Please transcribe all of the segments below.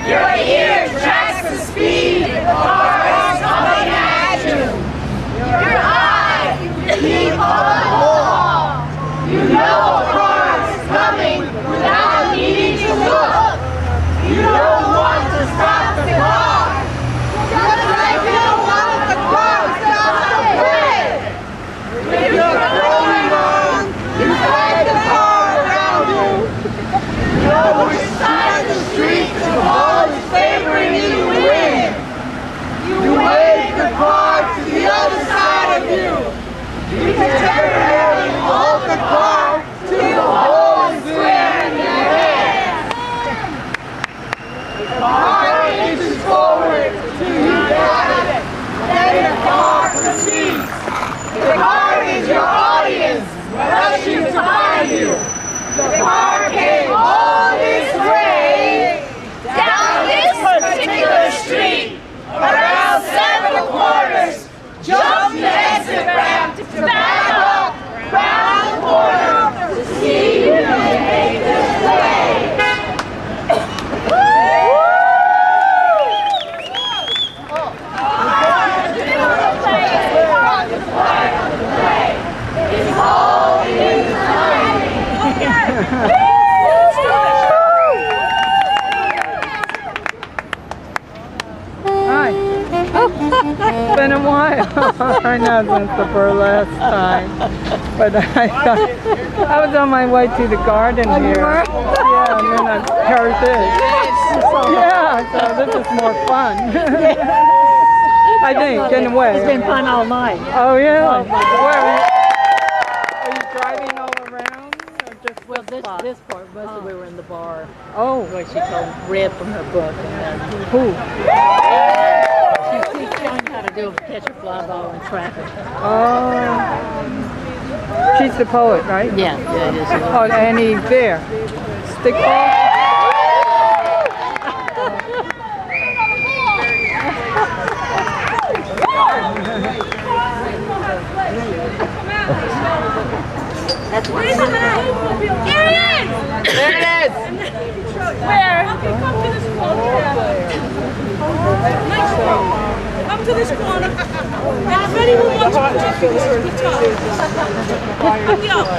Your ear tracks the speed of cars coming at you. Your eye keeps on the wall. You know a car is coming without needing to look. You don't want to stop the car. Just like you don't want the car to stop the plane. If you're going on, you drag the car around you. You know which side of the street the ball is favoring you to win. You wave the car to the other side of you. You can temporarily hold the car to the hole square in your hand. The car inches forward till you got it. Then the car proceeds. The car is your audience, rushing to find you. The car came all this way, down this particular street, around several corners, jumped the exit ramp to back up, round the corner, to see you make this play. It's all in the timing. Hi. It's been a while. I know since the burlesque time. But I was on my way to the garden here. Yeah, and then I heard this. Yeah, so this is more fun. I think, in a way. It's been fun all night. Oh, yeah? Where are you driving all around? Or just Well, this part, mostly we were in the bar. Oh. Where she read from her book. And Who? she's showing how to do catch a fly ball in traffic. Oh. She's the poet, right? Yeah, it is. Oh, and he's there. Stickball? That's where he's at. Here he is! There it is! Where? Okay, come to this corner. Nice room. Come to this corner. And if anyone wants coffee, this is the time. Andiamo!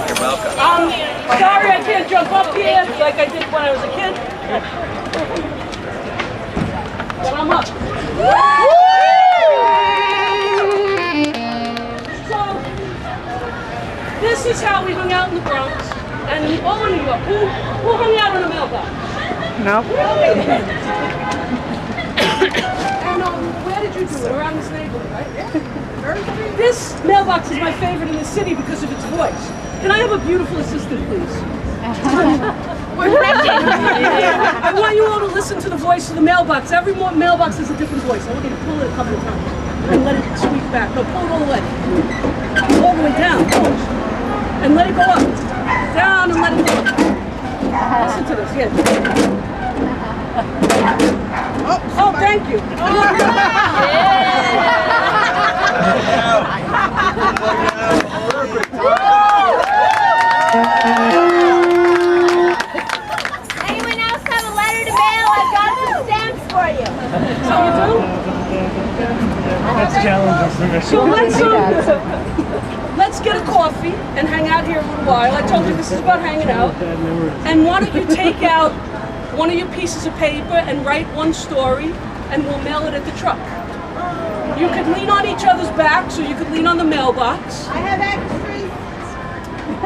You're welcome. Sorry I can't jump up here like I did when I was a kid. But I'm up. So, this is how we hung out in the Bronx and all in New York. Who hung out in a mailbox? No. And where did you do it? Around this neighborhood, right? This mailbox is my favorite in the city because of its voice. Can I have a beautiful assistant, please? I want you all to listen to the voice of the mailbox. Every mailbox has a different voice. I want you to pull it a couple of times and let it sweep back. No, pull it all the way. All the way down. Pull. And let it go up. Down and let it go up. Listen to this, yeah. Oh, thank you. Anyone else have a letter to mail? I've got some stamps for you. So you do? That's challenging. So let's get a coffee and hang out here a little while. I told you this is about hanging out. And why don't you take out one of your pieces of paper and write one story, and we'll mail it at the truck. You could lean on each other's backs, or you could lean on the mailbox. I have extras.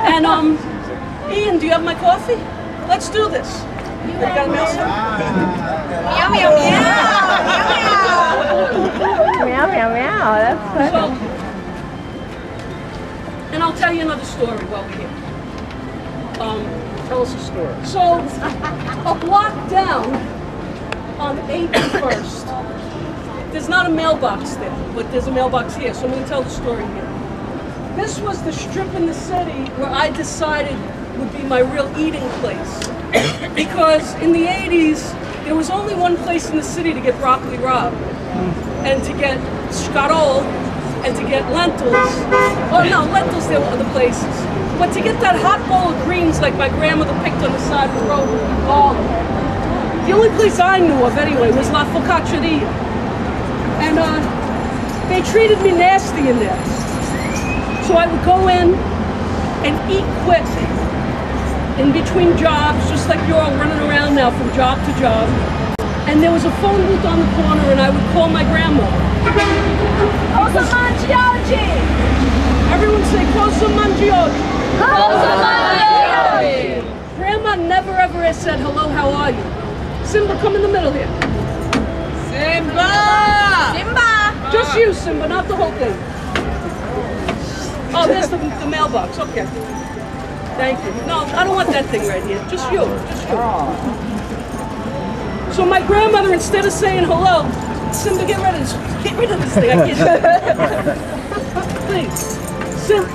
And Ian, do you have my coffee? Let's do this. You got a mail slip? Meow, meow, meow. Meow, meow, meow. That's funny. So, and I'll tell you another story while we're here. Tell us a story. So, a block down on 81st, there's not a mailbox there, but there's a mailbox here, so I'm going to tell the story here. This was the strip in the city where I decided would be my real eating place. Because in the 80s, there was only one place in the city to get broccoli rabe, and to get scarol, and to get lentils. Oh no, lentils there were other places. But to get that hot bowl of greens like my grandmother picked on the side of the road with garlic, the only place I knew of anyway was La Focacceria. And they treated me nasty in there. So I would go in and eat quick in between jobs, just like you're all running around now from job to job. And there was a phone booth on the corner, and I would call my grandmother. Cosa mangi oggi? Everyone say, Cosa mangi oggi? Cosa mangi oggi? Grandma never ever said, hello, how are you? Simba, come in the middle here. Simba! Simba. Just you, Simba, not the whole thing. Oh, there's the mailbox, okay. Thank you. No, I don't want that thing right here. Just you, just you. So my grandmother, instead of saying hello, Simba, get rid of this thing. I can't. Please.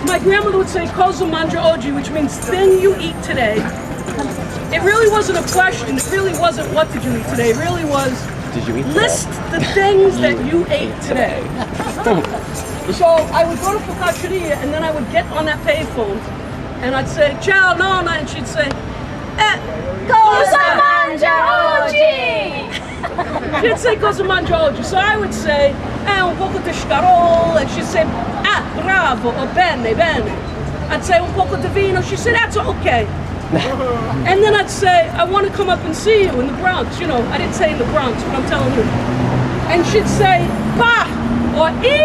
My grandmother would say, Cosa mangia oggi, which means thing you eat today. It really wasn't a question. It really wasn't what did you eat today. It really was, Did you eat list the things that you ate today. So I would go to Focacceria, and then I would get on that payphone, and I'd say, ciao, nonna, and she'd say, Cosa mangi oggi? she'd say, cosa mangi oggi? So I would say, un poco di scarol, and she'd say, bravo, or bene, bene. I'd say, un poco di vino, she'd say, that's okay. And then I'd say, I want to come up and see you in the Bronx. You know, I didn't say in the Bronx, but I'm telling you. And she'd say, pa, or ee.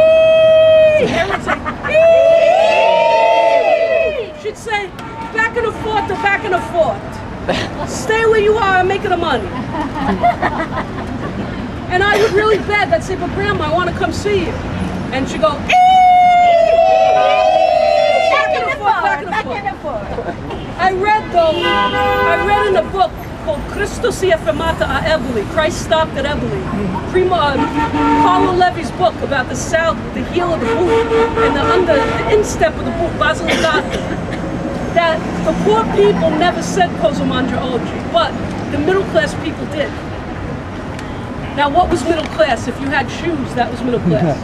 Everyone'd say, ee. She'd say, back and forth, or back and forth. Stay where you are, I'm making the money. And I would really beg. I'd say, but Grandma, I want to come see you. And she'd go, ee. Back and forth. I read in a book called Cristo si è fermato a Eboli, Christ stopped at Eboli. Paulo Levy's book about the south, the heel of the boot, and the instep of the boot, Basilicata. That the poor people never said Cosa mangia oggi, but the middle class people did. Now what was middle class? If you had shoes, that was middle class.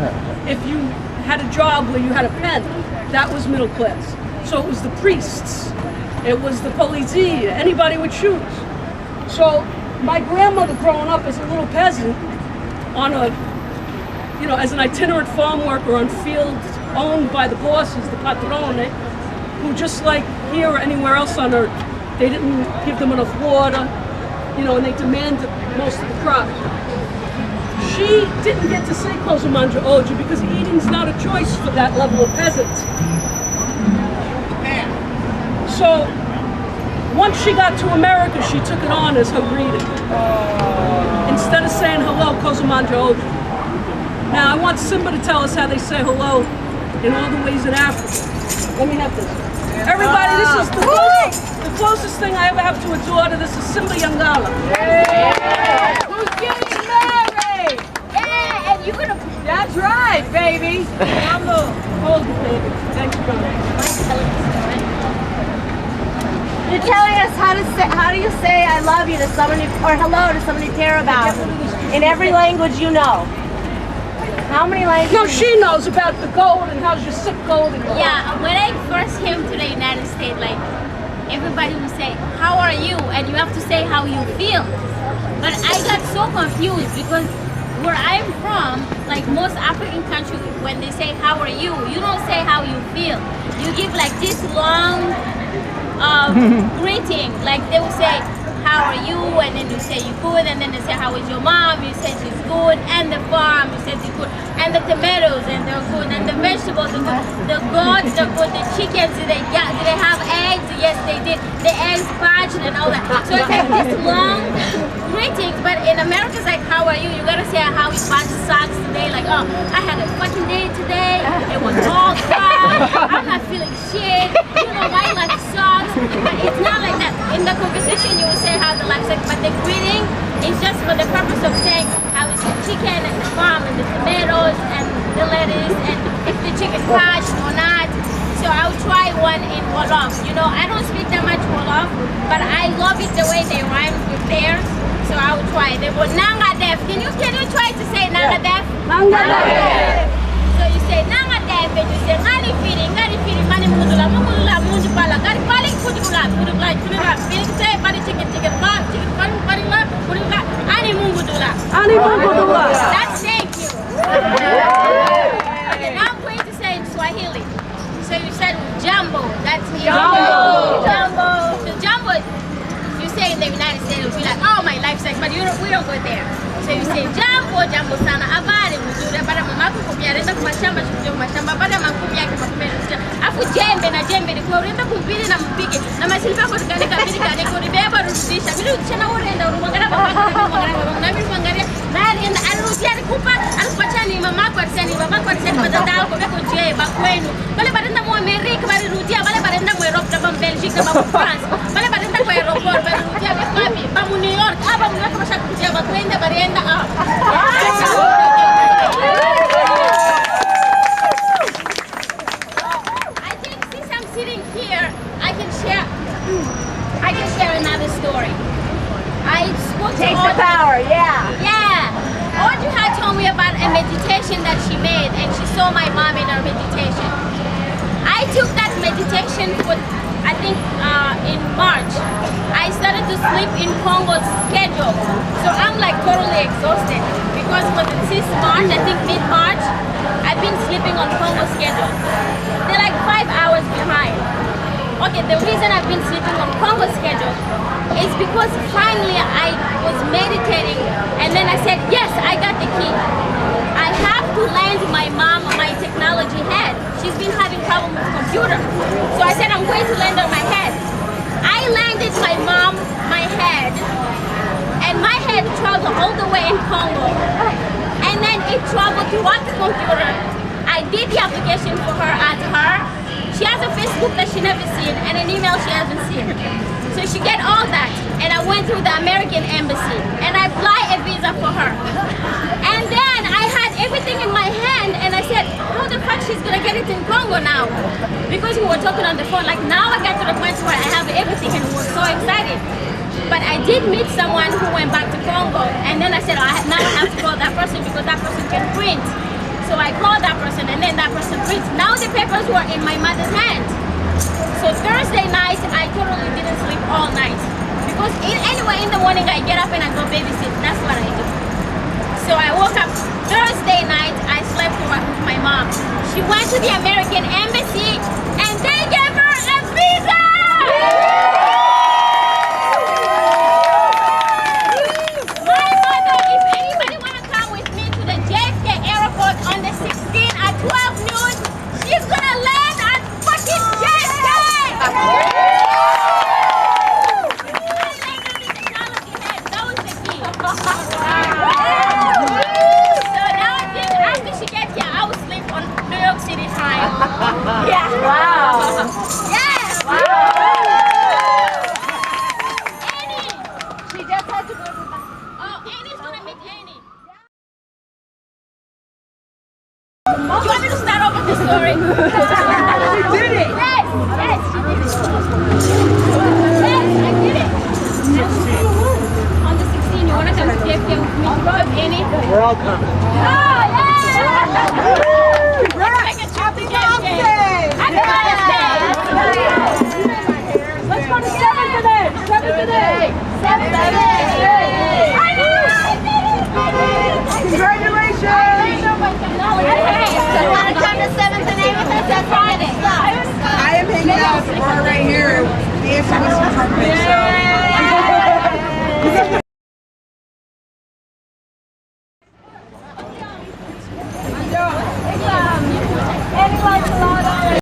If you had a job where you had a pen, that was middle class. So it was the priests, it was the polizia, anybody with shoes. So my grandmother growing up as a little peasant on a, you know, as an itinerant farm worker on fields owned by the bosses, the padrone, who just like here or anywhere else on earth, they didn't give them enough water, you know, and they demanded most of the crop. She didn't get to say Cosa mangia oggi because eating's not a choice for that level of peasant. So once she got to America, she took it on as her greeting. Instead of saying hello, Cosa mangia oggi. Now I want Simba to tell us how they say hello in all the ways in Africa. Let me have this. Everybody, this is the closest thing I ever have to a daughter. This is Simba Yangala. Who's getting married? Yeah, and you're gonna. That's right, baby. Hold it, baby. Thank you, John. You're telling us how do you say I love you to somebody or hello to somebody you care about in every language you know. How many languages? No, she knows about the gold and how's your sick gold and gold. Yeah, when I first came to the United States, like everybody would say, how are you? And you have to say how you feel. But I got so confused because where I'm from, like most African countries, when they say how are you, you don't say how you feel. You give like this long greeting, like they will say, how are you? And then you say you're good. And then they say, how is your mom? You say she's good. And the farm, you say she's good. And the tomatoes, and they're good. And the vegetables are good. The goats, they're good. The chickens, did they have eggs? Yes, they did. The eggs hatched and all that. So it's like this long greetings. But in America, it's like, how are you? You gotta say how your body sucks today. Like, oh, I had a fucking day today. It was all fun. I'm not feeling shit. You know, my life sucks. But it's not like that. In the conversation, you will say how the life sucks. But the greeting is just for the purpose of saying how is the chicken and the farm and the tomatoes and the lettuce and if the chicken hatched or not. So I'll try one in Wolof. You know, I don't speak that much Wolof, but I love it the way they rhyme with theirs. So I will try. They go Nanga Def. Can you try to say Nanga Def? Nanga Def. So you say Nanga Def and you say Ngani Firi, Mani Mudula, Mundi Pala, Gari Pali, Pudula, Milk say, Bari Chicken, Pudula, Ani Mungudula. Ani Mungudula. That's thank you. Okay, now I'm going to say in Swahili. So you said Jumbo. That's Jumbo. So Jumbo, you say in the United States, it'll be like, oh, my life sucks, but we don't go there. So you say Jambo sana, abari mzuri, abara mamako kumiarenda kumashamba, shukuje kumashamba, abara makubi yake makumene kuja. Afu jembe ni kwa urenda kumbili na mpige, na masilipa kwa tukanika mbili kaneko, ribeba rudisha, bili utishana urenda, urumangara mamako, na mimi mwangaria, nari enda, alurutia nikupa, alupachani mamako arisani mazadao, kwa beko jee, bakwenu. Bale barenda mu Amerika, bale rutia, bale barenda mu Europe, na bamu Belgique, na bamu France, bale barenda kwa aeroport, bale rutia, bamu bamu New York, bamu New York, masha kutia, bakwenda, barenda. I think since I'm sitting here, I can share another story. I spoke to Take the power, yeah. Yeah. Audrey had told me about a meditation that she made, and she saw my mom in her meditation. I took that meditation for, I think, in March. I started to sleep in Congo's schedule. So I'm like totally exhausted because since March, I think mid-March, I've been sleeping on Congo's schedule. They're like 5 hours behind. Okay, the reason I've been sleeping on Congo's schedule is because finally I was meditating and then I said, yes, I got the key. I have to land my mom on my technology head. She's been having problems with the computer. So I said, I'm going to land on my head. I landed my mom, my head, and my head traveled all the way in Congo. And then it traveled throughout the computer. I did the application for her at her. She has a Facebook that she never seen and an email she hasn't seen. So she get all that. And I went through the American embassy and I applied a visa for her. And then I had everything in my hand and I said, how the fuck she's gonna get it in Congo now? Because we were talking on the phone, like now I got to the point where I have everything and we were so excited. But I did meet someone who went back to Congo and then I said, now I have to call that person because that person can print. So I called that person and then that person prints. Now the papers were in my mother's hand. So Thursday night, I totally didn't sleep all night. Because anyway, in the morning I get up and I go babysit. That's what I do. So I woke up Thursday night, I slept with my mom. She went to the American embassy and they gave her a visa! My mother, if anybody wanna come with me to the JFK airport on the 16th at 12 noon, she's gonna land at fucking JFK! That was the key. So now I think after she gets here, I will sleep on New York City time. Yeah. Wow. Yes. Wow. Annie. She just had to go to the... Oh, Annie's gonna meet Annie. Do you want me to start over the story? She did it. Yes, she did it. Yes, I did it. On the 16th, you wanna come to JFK with me? With Annie? We're all coming. Oh, yeah! Let's make a trip to JFK. Happy Mother's Day! Let's go to 7 today! 7 today! 7 today! I know! Congratulations! You want to come to 7th and 8th with us? That's Friday. I am hanging out at the bar right here dancing with some trumpets. So